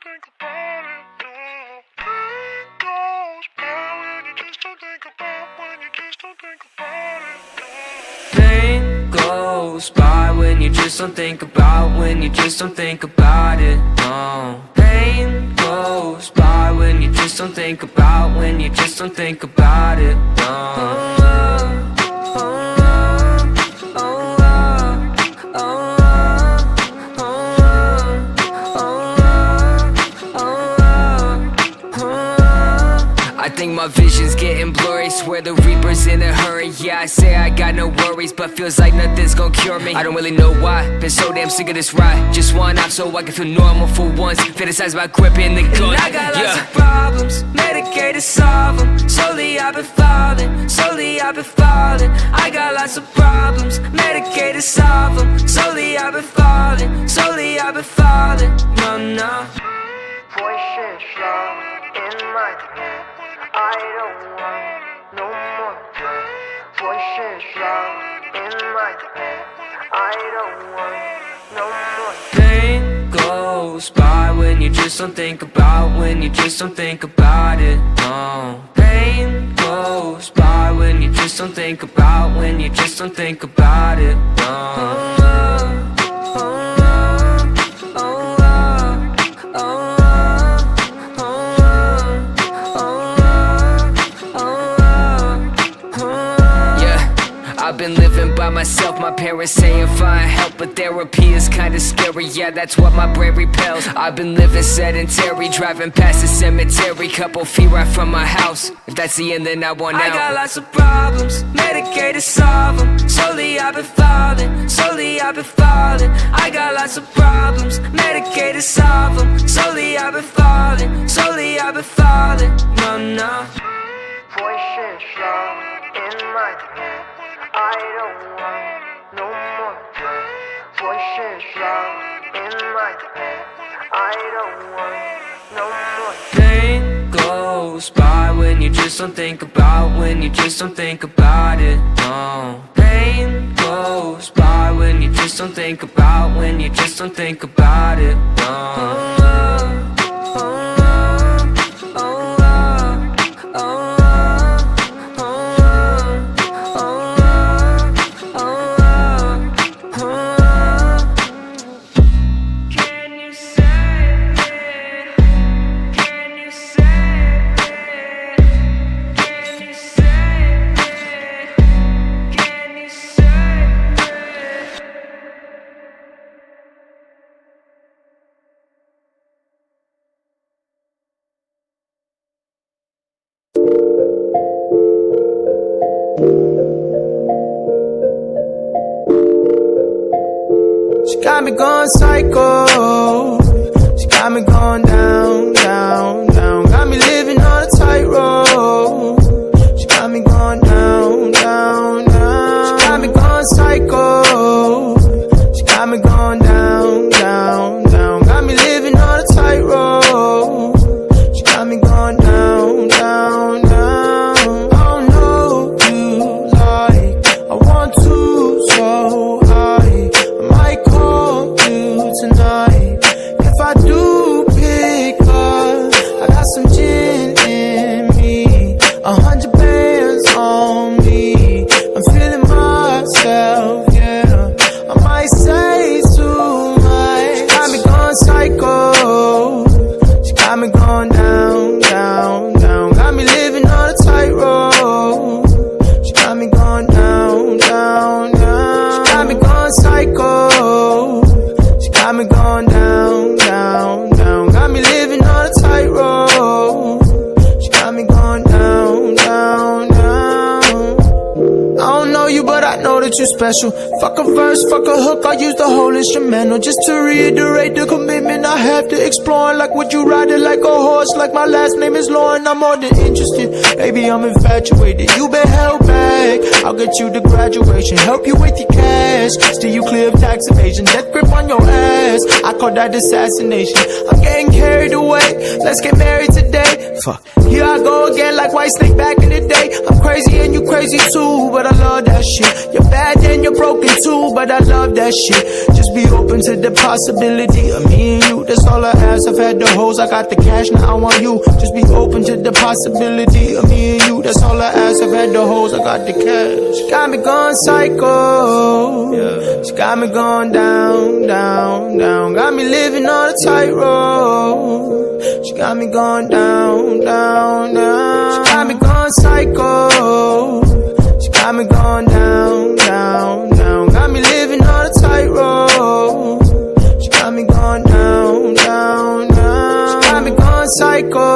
think about it. Pain goes by when you just don't think about, when you just don't think about it. No. Pain goes by when you just don't think about, when you just don't think about it. No. I think my vision's getting blurry, swear the reaper's in a hurry. Yeah, I say I got no worries, but feels like nothing's gonna cure me. I don't really know why, been so damn sick of this ride. Just one off so I can feel normal for once. Fantasize about gripping the gun. And I got lots of problems, Medicaid to solve them. Slowly I've been falling, slowly I've been falling. I got lots of problems, Medicaid to solve them. Slowly I've been falling, slowly I've been falling. No, no. Voices loud in my head, I don't want no more pain. Voices loud in my head, I don't want no more pain. Goes by when you just don't think about, when you just don't think about it. No. Pain goes by when you just don't think about, when you just don't think about it. No. I've been living by myself, my parents saying find help, but therapy is kinda scary, yeah, that's what my brain repels. I've been living sedentary, driving past the cemetery, couple feet right from my house. If that's the end, then I want out. I got lots of problems, Medicaid to solve them. Slowly I've been falling, slowly I've been falling. I got lots of problems, Medicaid to solve them. Slowly I've been falling, slowly I've been falling. No, no. Voices loud in my head, I don't want no more pain. Voices loud in my head, I don't want no more pain. Goes by when you just don't think about, when you just don't think about it. No. Pain goes by when you just don't think about, when you just don't think about it. No. She got me going psycho. She got me going down, down, down. Got me living on a tightrope. She got me going down, down, down. She got me going psycho. She got me going down, down, down. Got me living on a tightrope. She got me going down, down, down. I don't know you like I want to, so I might call you tonight. If I do pick up, I got some gin in me, 100 bands on me. I'm feeling myself, yeah. I might say too much. She got me going psycho. She got me going down, down, down. Got me living on a tightrope. She got me going down, down, down. She got me going psycho. She got me going down, down, down. Got me living on a tightrope. She got me going down, down, down. I don't know you, but I know that you're special. Fuck a verse, fuck a hook, I use the whole instrumental. Just to reiterate the commitment I have to exploring. Like, would you ride it like a horse? Like my last name is Lauren, I'm more than interested. Baby, I'm infatuated, you been held back. I'll get you to graduation, help you with your cash, steer you clear of tax evasion, death grip on your ass. I call that assassination. I'm getting carried away, let's get married today. Fuck, here I go again like White Snake back in the day. I'm crazy and you crazy too, but I love that shit. You're bad bad, then you're broken too. But I love that shit. Just be open to the possibility of me and you. That's all I ask. I've had the hoes, I got the cash, now I want you. Just be open to the possibility of me and you. That's all I ask. I've had the hoes, I got the cash. She got me going psycho. She got me going down, down, down. Got me living on a tightrope. She got me going down, down, down. She got me going psycho. She got me going down, down, down. Got me living on a tightrope. She got me going down, down, down. She got me going psycho.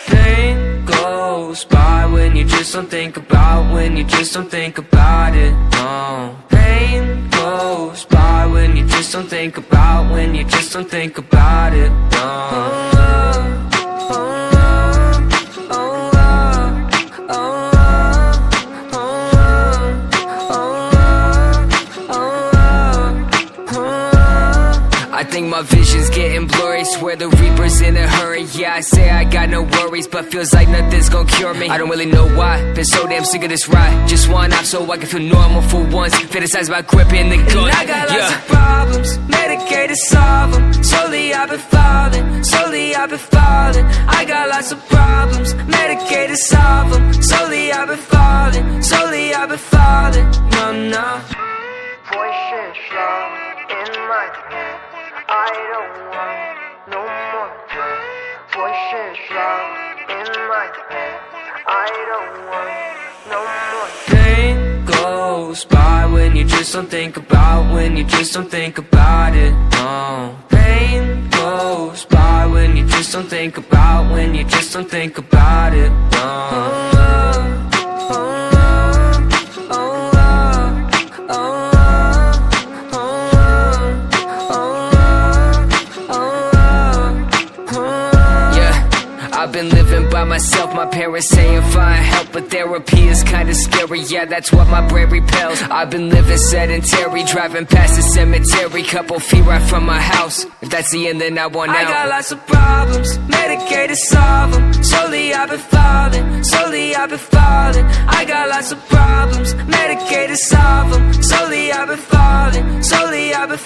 Pain goes by when you just don't think about, when you just don't think about it, no. Pain goes by when you just don't think about, when you just don't think about it, no. I think my vision's getting blurry, swear the Reaper's in a hurry. Yeah, I say I got no worries, but feels like nothing's gonna cure me. I don't really know why, been so damn sick of this ride. Just one off so I can feel normal for once. Fantasize about gripping the gun. And I got lots of problems, medicated to solve them. Slowly I've been falling, slowly I've been falling. I got lots of problems, medicated to solve them. Slowly I've been falling, slowly I've been falling. No, no. Voices loud in my head. I don't want no more drugs. Voices loud in my head. I don't want no more. Pain goes by when you just don't think about, when you just don't think about it, no. Pain goes by when you just don't think about, when you just don't think about it, no. I've been living by myself, my parents saying find help, but therapy is kinda scary, yeah, that's what my brain repels. I've been living sedentary, driving past the cemetery, couple feet right from my house. If that's the end, then I want out. I got lots of problems, medicated to solve them. Slowly I've been falling, slowly I've been falling. I got lots of problems, medicated to solve them. Slowly I've been falling, slowly I've been